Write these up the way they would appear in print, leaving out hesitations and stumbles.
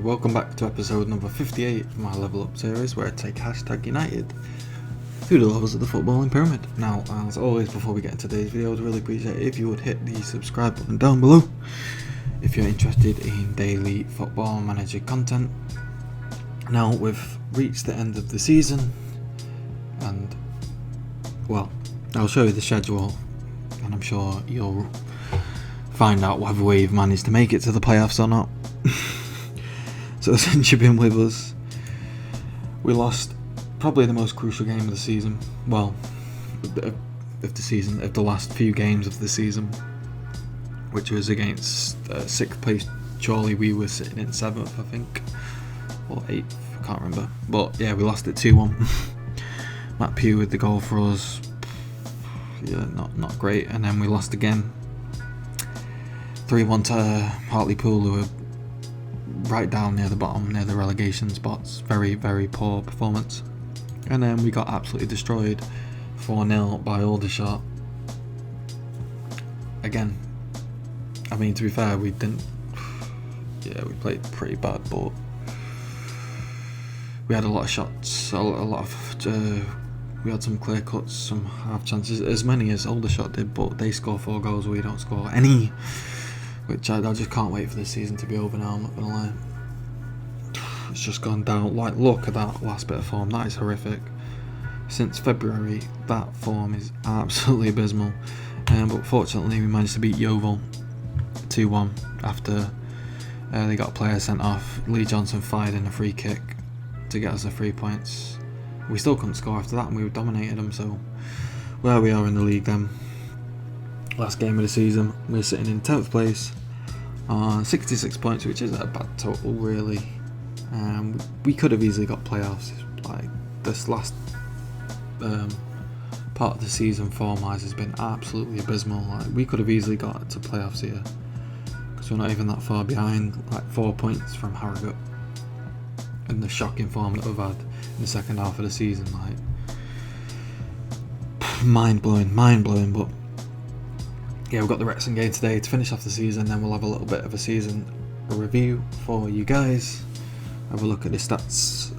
welcome back to episode number 58 of my Level Up series, where I take Hashtag United through the levels of the footballing pyramid. Now, as always, before we get into today's video, I'd really appreciate it if you would hit the subscribe button down below if you're interested in daily football manager content. Now, we've reached the end of the season, and, well, I'll show you the schedule, and I'm sure you'll find out whether we've managed to make it to the playoffs or not. So since you've been with us, we lost probably the most crucial game of the season. Well, of the last few games of the season, which was against 6th place Chorley. We were sitting in 7th, I think, or 8th, I can't remember. But yeah, we lost it 2-1. Matt Pugh with the goal for us. Yeah, not great. And then we lost again 3-1 to Hartlepool, who were right down near the bottom, near the relegation spots. Very, very poor performance. And then we got absolutely destroyed 4-0 by Aldershot. Again, I mean, to be fair, we didn't. Yeah, we played pretty bad, but we had a lot of shots, we had some clear cuts, some half chances, as many as Aldershot did, but they score 4 goals, we don't score any. Which I just can't wait for this season to be over now, I'm not going to lie. It's just gone down. Like, look at that last bit of form. That is horrific. Since February, that form is absolutely abysmal. But fortunately, we managed to beat Yeovil 2-1 after they got a player sent off. Lee Johnson fired in a free kick to get us the 3 points. We still couldn't score after that, and we dominated them. So, where we are in the league then. Last game of the season, we're sitting in 10th place on 66 points, which isn't a bad total really. We could have easily got playoffs. Like, this last part of the season form-wise has been absolutely abysmal. Like, we could have easily got to playoffs here because we're not even that far behind, like 4 points from Harrogate, and the shocking form that we've had in the second half of the season. Like, mind-blowing, but yeah, we've got the Wrexham game today to finish off the season, then we'll have a little bit of a season review for you guys, have a look at the stats,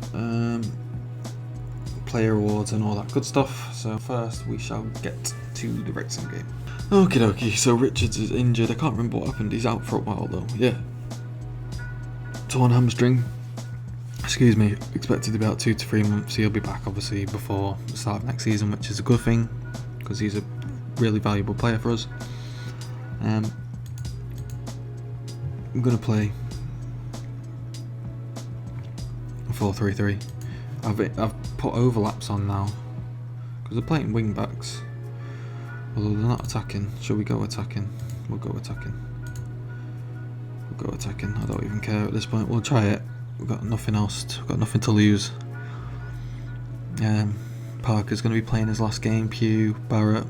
player awards and all that good stuff. So first we shall get to the Wrexham game. Okie dokie, so Richards is injured. I can't remember what happened, he's out for a while though. Yeah, torn hamstring, excuse me, expected to be about 2 to 3 months. He'll be back obviously before the start of next season, which is a good thing because he's a really valuable player for us. I'm going to play a 4-3-3. I've put overlaps on now because they're playing wing backs, although they're not attacking. Shall we go attacking? We'll go attacking. I don't even care at this point. We'll try it. We've got nothing else. We've got nothing to lose. Parker's going to be playing his last game. Pugh, Barrett.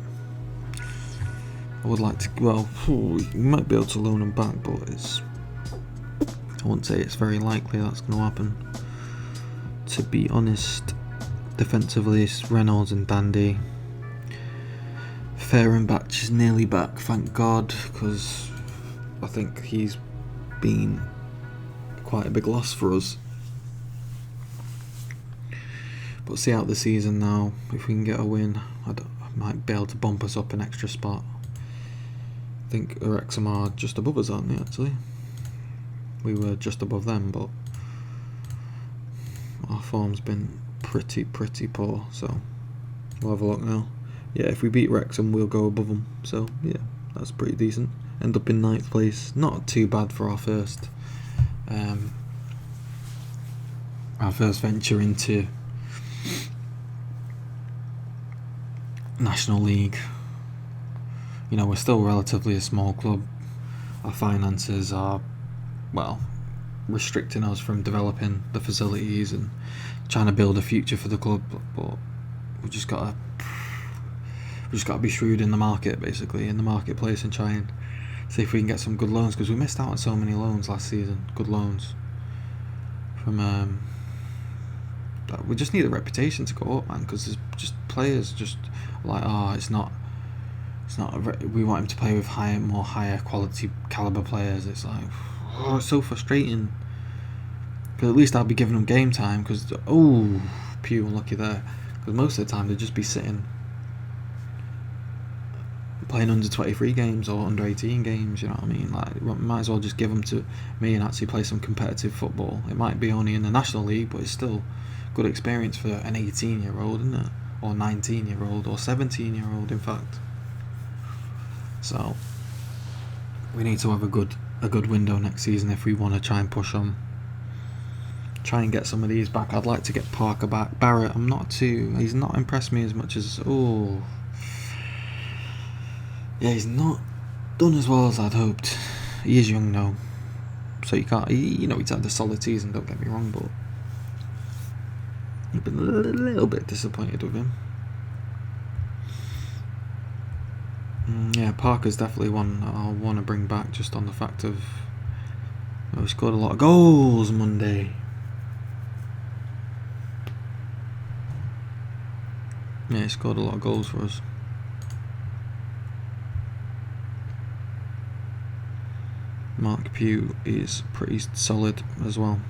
I would like to, well, we might be able to loan him back, but I wouldn't say it's very likely that's going to happen. To be honest, defensively it's Reynolds and Dandy. Fehrenbach is nearly back, thank God, because I think he's been quite a big loss for us. But see out the season now, if we can get a win, I might be able to bump us up an extra spot. I think Wrexham are just above us, aren't they, actually? We were just above them, but our form's been pretty poor, so we'll have a look now. Yeah, if we beat Wrexham, we'll go above them, so yeah, that's pretty decent. End up in 9th place, not too bad for our first venture into National League. You know, we're still relatively a small club. Our finances are, well, restricting us from developing the facilities and trying to build a future for the club. But we just gotta be shrewd in the market, basically, in the marketplace, and try and see if we can get some good loans, because we missed out on so many loans last season. Good loans from we just need a reputation to go up, man, because there's just players just like, oh, it's not we want him to play with higher quality caliber players. It's like, oh, it's so frustrating. Because at least I'll be giving them game time. Because, oh, pew, unlucky there. Because most of the time they'd just be sitting playing under 23 games or under 18 games, you know what I mean? Like, might as well just give them to me and actually play some competitive football. It might be only in the National League, but it's still good experience for an 18-year-old, isn't it? Or 19-year-old, or 17-year-old, in fact. So we need to have a good window next season if we want to try and push on. Try and get some of these back. I'd like to get Parker back. Barrett, he's not impressed me as much as, yeah, he's not done as well as I'd hoped. He is young now, so you can't, he's had a solid season, don't get me wrong, but I've been a little bit disappointed with him. Yeah, Parker's definitely one I'll want to bring back, just on the fact of he scored a lot of goals Monday. Yeah, he scored a lot of goals for us. Mark Pugh is pretty solid as well.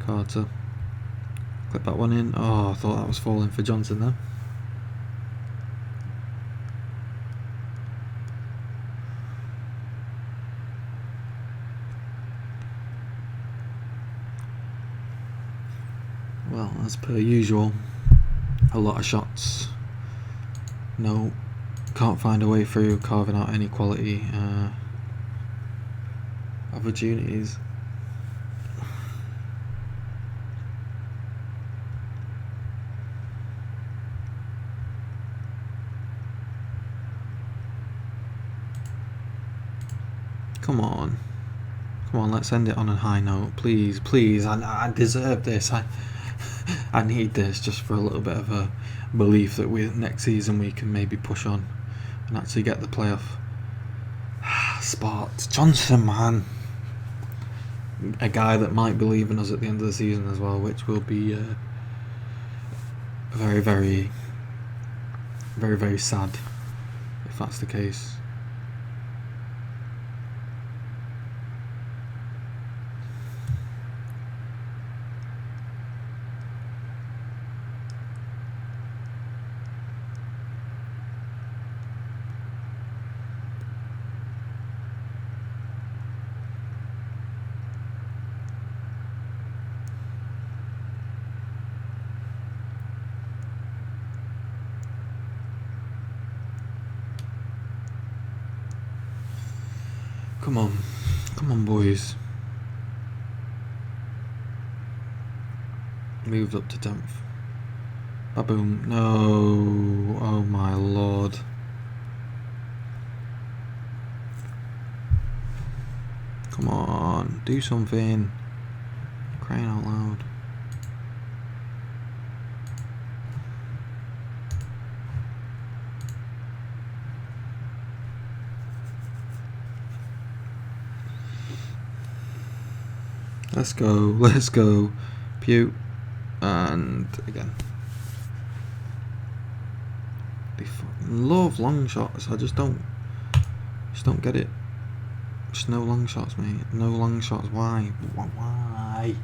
Carter. Clip that one in. Oh, I thought that was falling for Johnson there. Well, as per usual, a lot of shots. No, can't find a way through, carving out any quality opportunities. Come on, let's end it on a high note, please. I deserve this. I need this just for a little bit of a belief that next season we can maybe push on and actually get the playoff spot. Johnson, man, a guy that might believe in us at the end of the season as well, which will be very, very, very, very sad if that's the case. Come on, boys. Moved up to 10th. Ba-boom. No. Oh my lord. Come on, do something. Crying out loud. Let's go. Pew. And again. They fucking love long shots. I just don't get it. Just no long shots, mate. No long shots. Why? Why?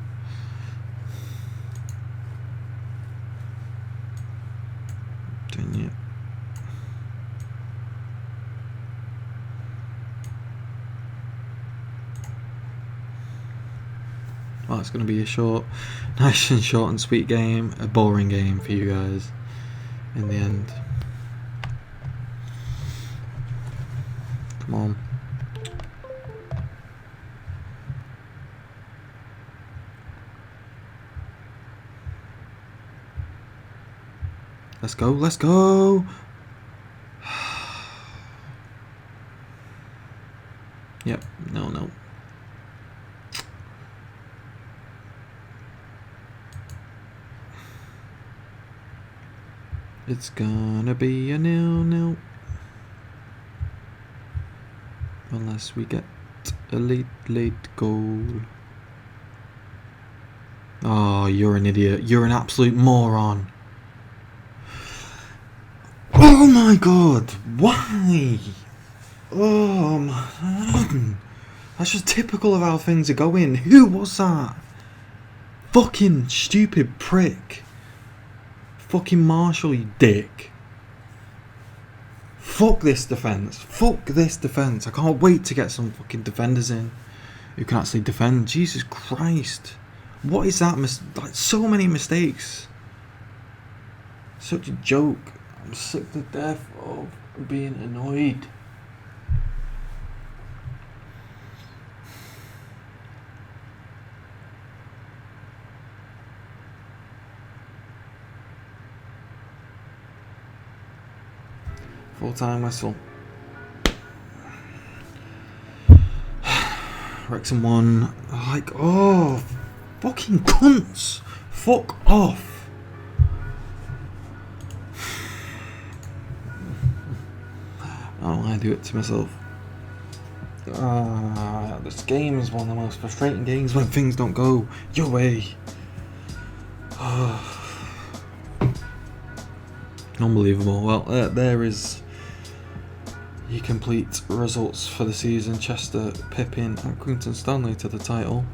Dang it. Well, it's going to be a nice and short and sweet game, a boring game for you guys in the end. Come on. Let's go. Yep, no. It's gonna be a 0-0 unless we get a late goal. Oh, you're an idiot. You're an absolute moron. Oh my god, why? Oh my god. That's just typical of how things are going. Who was that? Fucking stupid prick. Fucking Marshall, you dick. Fuck this defence. Fuck this defence. I can't wait to get some fucking defenders in who can actually defend. Jesus Christ. What is that? Like, so many mistakes. Such a joke. I'm sick to death of being annoyed. Full-time whistle. Wrexham won. Like, oh, fucking cunts. Fuck off. I do it to myself. This game is one of the most frustrating games when things don't go your way. Unbelievable. Well, there is your complete results for the season. Chester, Pippin, Accrington Stanley to the title.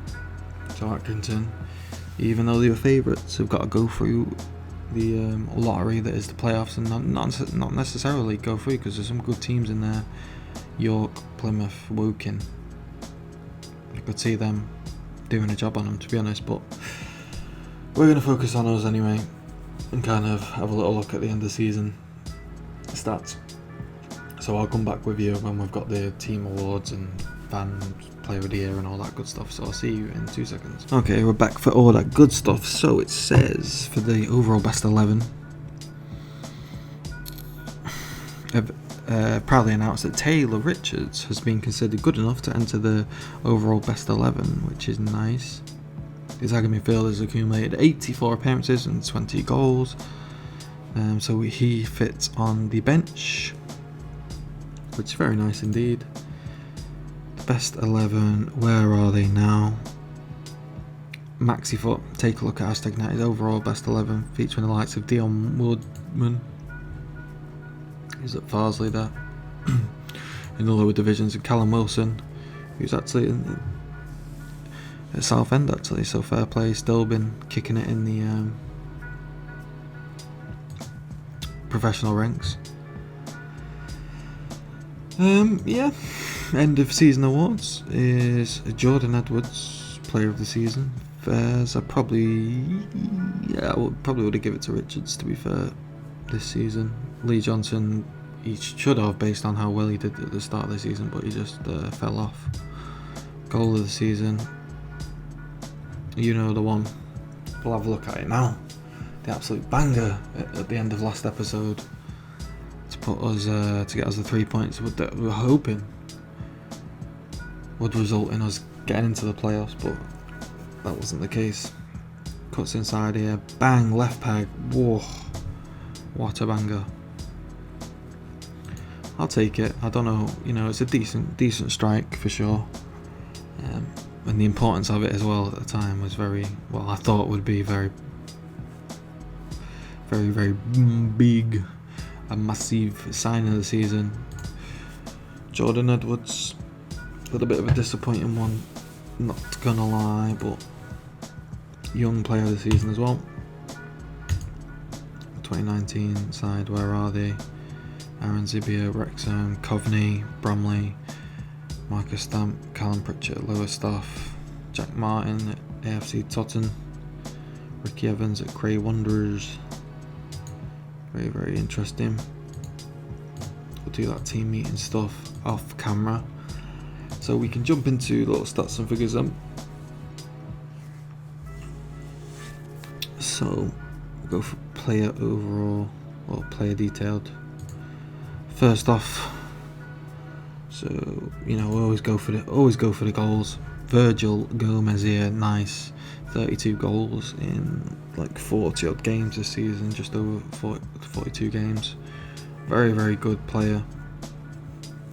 So Accrington, even though they were favourites, have got to go through the lottery that is the playoffs, and not necessarily go through, because there's some good teams in there. York, Plymouth, Woking. I could see them doing a job on them, to be honest, but we're going to focus on us anyway and kind of have a little look at the end of the season stats. So I'll come back with you when we've got the team awards and fan player of the year and all that good stuff. So I'll see you in 2 seconds. Okay, we're back for all that good stuff. So it says for the overall best 11, I've proudly announced that Taylor Richards has been considered good enough to enter the overall best 11, which is nice. His attacking midfielder has accumulated 84 appearances and 20 goals. So he fits on the bench, which is very nice indeed. Best 11, where are they now? Maxifoot, take a look at Hashtag Utd overall best 11, featuring the likes of Dion Woodman, who's at Farsley there, in the lower divisions, and Callum Wilson, who's actually at Southend actually, so fair play, still been kicking it in the professional ranks. Yeah, end of season awards is Jordan Edwards, player of the season. Fairs, I probably would have given it to Richards, to be fair, this season. Lee Johnson, he should have, based on how well he did at the start of the season, but he just fell off. Goal of the season, you know the one. We'll have a look at it now. The absolute banger at the end of last episode to put us to get us the 3 points that we were hoping would result in us getting into the playoffs, but that wasn't the case. Cuts inside here, bang, left peg, whoa, what a banger. I'll take it. I don't know, it's a decent strike for sure. And the importance of it as well at the time was I thought would be very, very, very big, a massive sign of the season. Jordan Edwards, a little bit of a disappointing one, not gonna lie, but young player of the season as well. 2019 side, where are they? Aaron Zibier, Wrexham, Coveney, Bromley, Marcus Stamp, Callum Pritchett at Lowestoft, Jack Martin at AFC Totton, Ricky Evans at Cray Wanderers. Very, very interesting. We'll do that team meeting stuff off camera, so we can jump into little stats and figures then. So we'll go for player overall or player detailed. First off, so we always go for the goals. Virgil Gomez here, nice, 32 goals in like 40 odd games this season, just over 42 games. Very, very good player,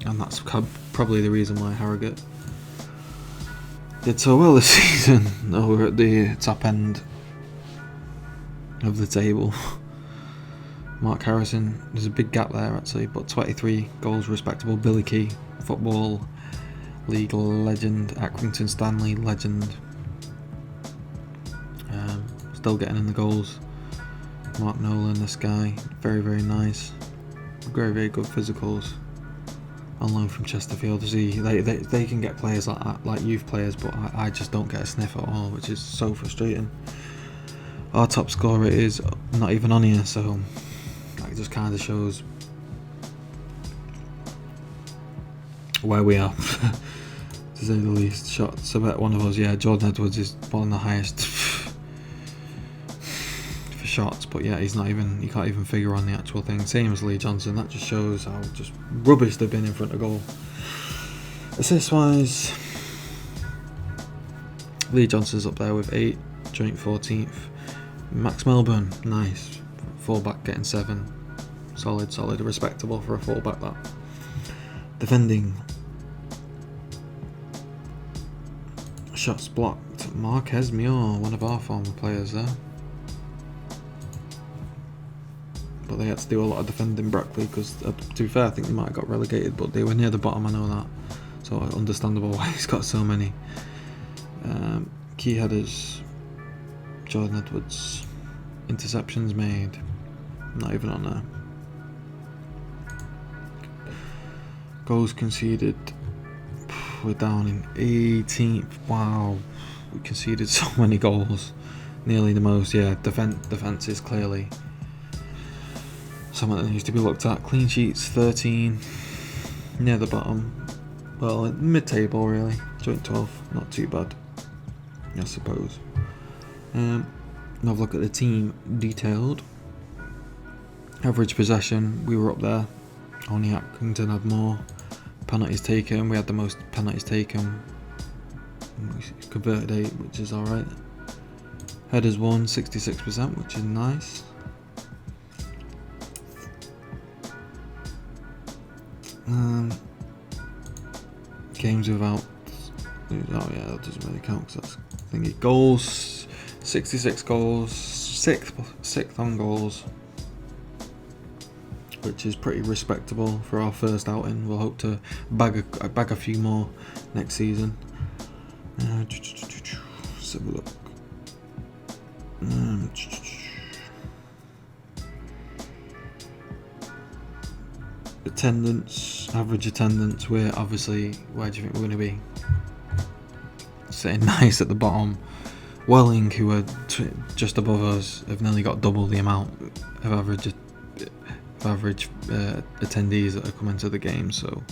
and that's probably the reason why Harrogate did so well this season. We're at the top end of the table. Mark Harrison, there's a big gap there actually, but 23 goals respectable. Billy Key, football League legend, Accrington Stanley legend. Still getting in the goals. Mark Nolan, this guy, very, very nice. Very, very good physicals. On loan from Chesterfield. See, they can get players like that, like youth players, but I just don't get a sniff at all, which is so frustrating. Our top scorer is not even on here, so that just kind of shows where we are, to say the least. Shots, I bet one of us, yeah, Jordan Edwards is one of the highest for shots, but yeah, he can't even figure on the actual thing. Same as Lee Johnson. That just shows how just rubbish they've been in front of goal. Assist wise, Lee Johnson's up there with 8, joint 14th. Max Melbourne, nice, fullback getting 7, solid, respectable for a fullback. That defending, shots blocked, Marquez Muir, one of our former players there. But they had to do a lot of defending, Brackley, because to be fair, I think they might have got relegated, but they were near the bottom, I know that. So understandable why he's got so many. Key headers, Jordan Edwards. Interceptions made, not even on there. Goals conceded, we're down in 18th. Wow, we conceded so many goals, nearly the most. Yeah, defence is clearly something that needs to be looked at. Clean sheets 13, near the bottom, well, mid-table really. Joint 12, not too bad, I suppose. Have a look at the team detailed. Average possession, we were up there. Only Accrington had more. Penalties taken, we had the most penalties taken. We converted 8, which is alright. Headers won 66%, which is nice. Games without, oh yeah, that doesn't really count because that's thingy. Goals, 66 goals, sixth on goals, which is pretty respectable for our first outing. We'll hope to bag a few more next season. Let's have a look. Attendance, average attendance, we're obviously, where do you think we're going to be? Sitting nice at the bottom. Welling, who are just above us, have nearly got double the amount of average attendees that are coming to the game. So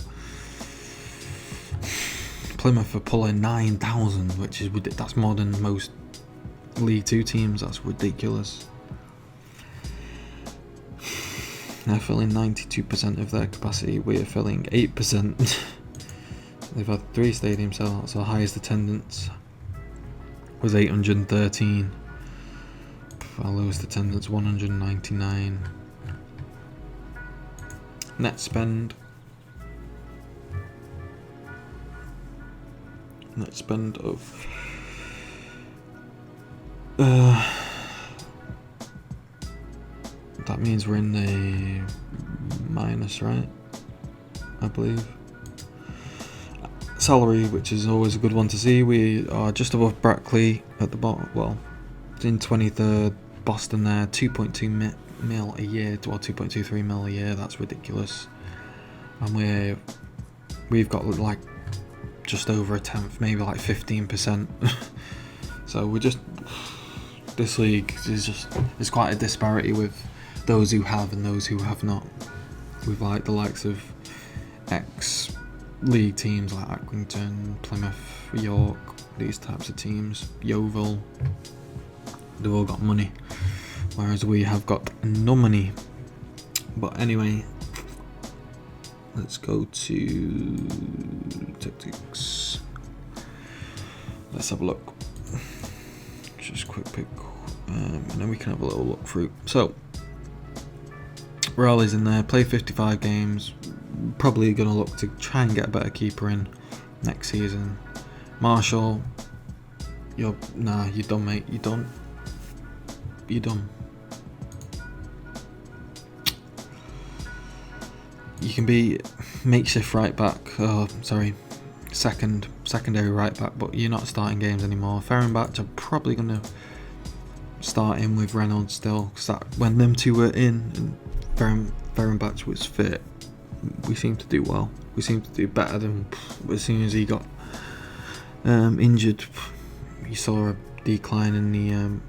Plymouth are pulling 9,000, which is that's more than most League 2 teams. That's ridiculous. They're filling 92% of their capacity. We are filling 8%. They've had 3 stadium sellouts. Our highest attendance was 813. Our lowest attendance 199. Net spend of that means we're in the minus, right? I believe. Salary, which is always a good one to see, we are just above Brackley at the bottom. Well, in 23rd, Boston there, 2.2 mil a year, or 2.23 mil a year. That's ridiculous. And we've got like just over a tenth, maybe like 15%. So we're just, this league is quite a disparity with those who have and those who have not. With like the likes of ex-league teams like Accrington, Plymouth, York, these types of teams, Yeovil, they've all got money, whereas we have got no money. But anyway, let's go to tactics. Let's have a look. Just a quick pick, and then we can have a little look through. So Raleigh's in there, played 55 games, probably going to look to try and get a better keeper in next season. Marshall, you're done, mate, you're done. You can be makeshift right back, secondary right back, but you're not starting games anymore. Ferenbach, I'm probably going to start him with Reynolds still, because when them two were in and Ferenbach was fit, we seemed to do well. We seemed to do better than as soon as he got injured. You saw a decline in the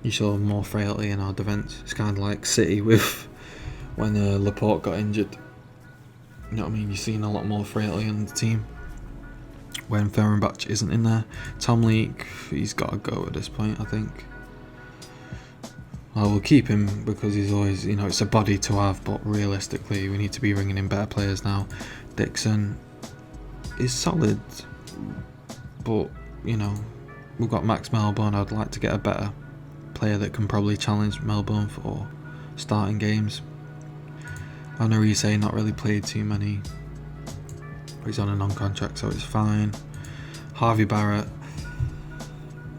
you saw more frailty in our defence. It's kind of like City with when Laporte got injured. You know what I mean? You're seeing a lot more frailty in the team when Ferenbach isn't in there. Tom Leake, he's got to go at this point, I think. I will keep him because he's always, it's a body to have, but realistically we need to be bringing in better players now. Dixon is solid, but we've got Max Melbourne. I'd like to get a better player that can probably challenge Melbourne for starting games. Honorise not really played too many. He's on a non-contract, so it's fine. Harvey Barrett,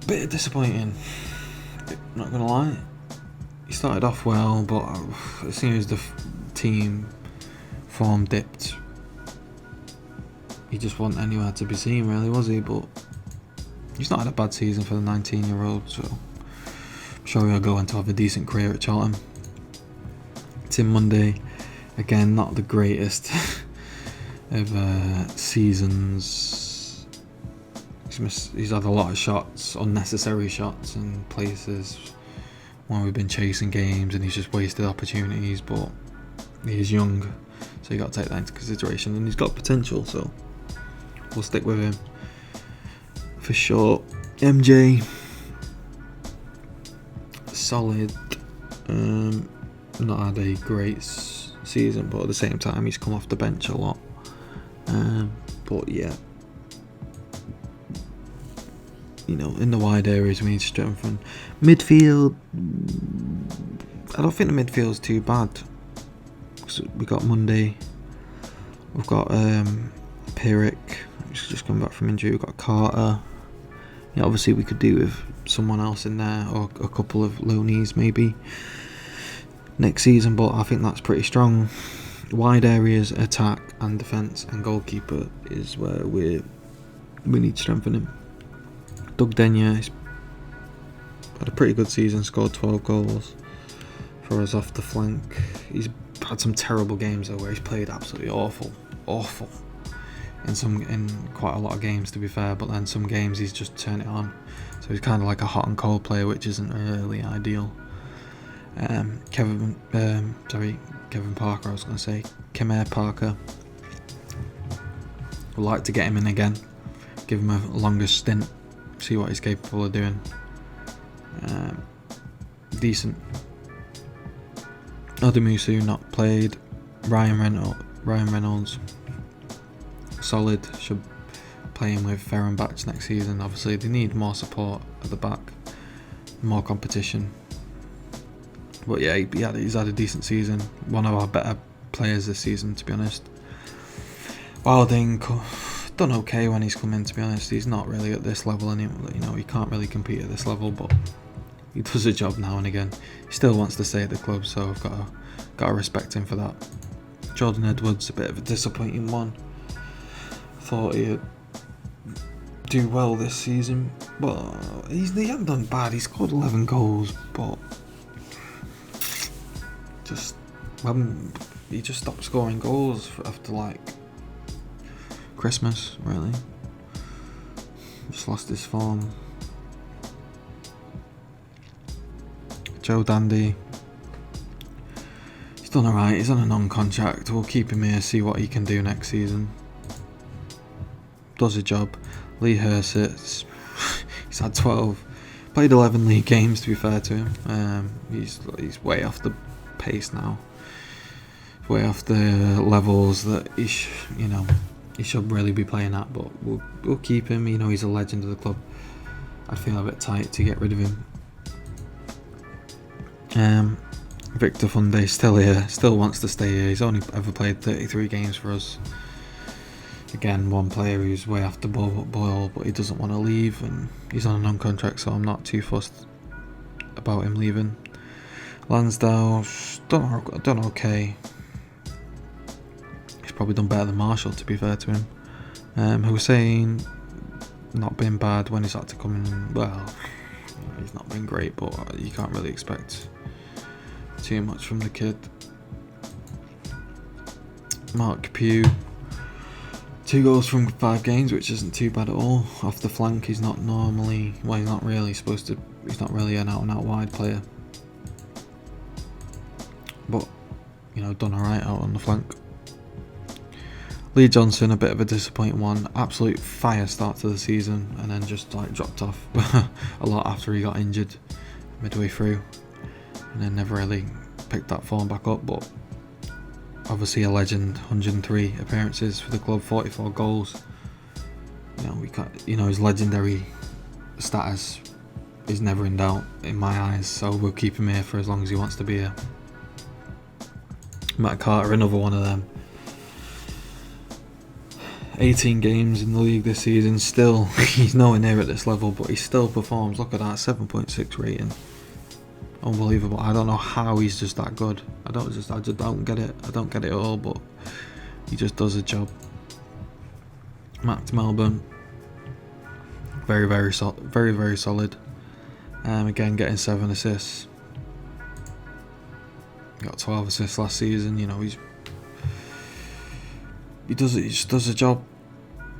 bit disappointing, not gonna lie. He started off well, but as soon as the team form dipped, he just wasn't anywhere to be seen, really, was he? But he's not had a bad season for the 19-year-old, so I'm sure he'll go on to have a decent career at Charlton. Tim Monday, again, not the greatest of seasons. He's had a lot of shots, unnecessary shots in places when we've been chasing games, and he's just wasted opportunities, but he's young, so you got to take that into consideration, and he's got potential, so we'll stick with him for sure. MJ, solid, not had a great season, but at the same time he's come off the bench a lot, but yeah, in the wide areas we need to strengthen. Midfield, I don't think the midfield's too bad. We got Monday, we've got Pirik, who's just come back from injury. We've got Carter. Yeah, obviously we could do with someone else in there, or a couple of loanees maybe next season, but I think that's pretty strong. Wide areas, attack and defence and goalkeeper is where we need strengthening. Doug Denyer had a pretty good season, scored 12 goals for us off the flank. He's had some terrible games though, where he's played absolutely awful in quite a lot of games, to be fair, but then some games he's just turned it on, so he's kind of like a hot and cold player, which isn't really ideal. Kevin Parker, I was going to say Kemer Parker, would like to get him in again, give him a longer stint, see what he's capable of doing. Decent. Odamusu not played. Ryan Reynolds, solid, should play him with Ferenbach next season. Obviously they need more support at the back, more competition, but yeah, he's had a decent season, one of our better players this season, to be honest. Wilding done okay when he's come in, to be honest. He's not really at this level anymore, he can't really compete at this level, but he does a job now and again. He still wants to stay at the club, so I've got to respect him for that. Jordan Edwards, a bit of a disappointing one. Thought he'd do well this season, but he hasn't done bad. He scored 11 goals, but he just stopped scoring goals after Christmas, really. Just lost his form. Joe Dandy, he's done alright, he's on a non-contract. We'll keep him here, see what he can do next season. Does a job. Lee Herseth, he's had 12, played 11 league games, to be fair to him. He's way off the pace now, way off the levels that he should really be playing at, but we'll keep him. He's a legend of the club. I'd feel a bit tight to get rid of him. Victor Funde still here, still wants to stay here. He's only ever played 33 games for us. Again, one player who's way off the boil, but he doesn't want to leave, and he's on a non-contract, so I'm not too fussed about him leaving. Lansdowne's done okay. He's probably done better than Marshall, to be fair to him. Hussein not been bad when he's had to come in. Well, he's not been great, but you can't really expect too much from the kid. Mark Pugh, 2 goals from 5 games, which isn't too bad at all. Off the flank, he's not normally, well, he's not really supposed to, he's not really an out-and-out wide player. But, you know, done alright out on the flank. Lee Johnson, a bit of a disappointing one. Absolute fire start to the season, and then just like dropped off a lot after he got injured midway through, and then never really picked that form back up. But obviously a legend, 103 appearances for the club, 44 goals. You know, we can't, you know, his legendary status is never in doubt in my eyes. So we'll keep him here for as long as he wants to be here. Matt Carter, another one of them. 18 games in the league this season, still, he's nowhere near at this level, but he still performs. Look at that, 7.6 rating. Unbelievable. I don't know how he's just that good. I just don't get it. I don't get it at all, but he just does a job. Max Melbourne, very solid. Again, getting 7 assists. Got 12 assists last season. You know, he just does a job,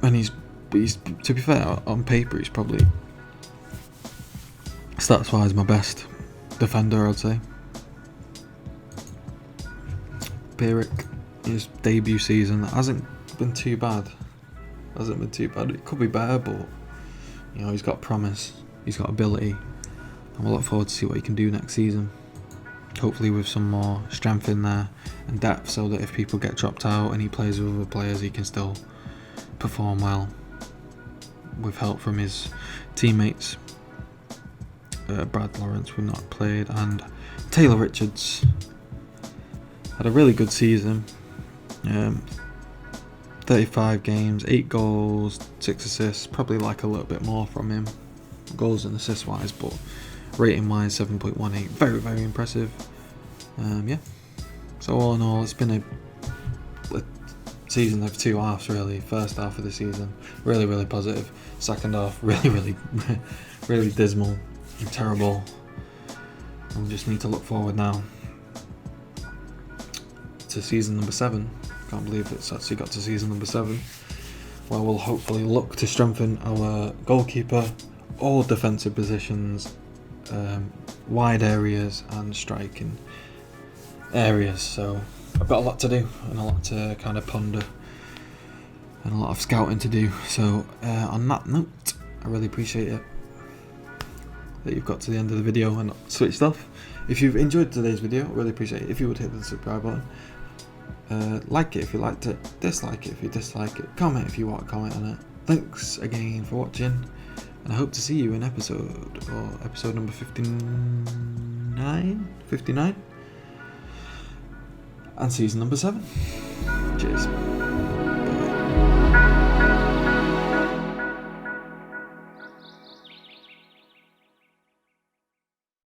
and he's to be fair, on paper he's probably stats wise my best defender, I'd say. Pierick, his debut season hasn't been too bad. It could be better, but you know, he's got promise, he's got ability, and we'll look forward to see what he can do next season. Hopefully with some more strength in there and depth, so that if people get dropped out and he plays with other players, he can still perform well with help from his teammates. Brad Lawrence we've not played, and Taylor Richards had a really good season. 35 games, 8 goals, 6 assists. Probably like a little bit more from him, goals and assist wise, but rating wise 7.18, very impressive. Yeah, so all in all, it's been a season of 2 halves really. First half of the season really positive, second half really dismal and terrible, and we just need to look forward now to season number 7. Can't believe it's actually got to season number 7, where we'll hopefully look to strengthen our goalkeeper, all defensive positions, wide areas and striking areas. So I've got a lot to do and a lot to kind of ponder and a lot of scouting to do. So on that note, I really appreciate it that you've got to the end of the video and not switched off. If you've enjoyed today's video, I really appreciate it if you would hit the subscribe button. Like it if you liked it, dislike it if you dislike it, comment if you want to comment on it. Thanks again for watching, and I hope to see you in episode number 59 and season number 7. Cheers.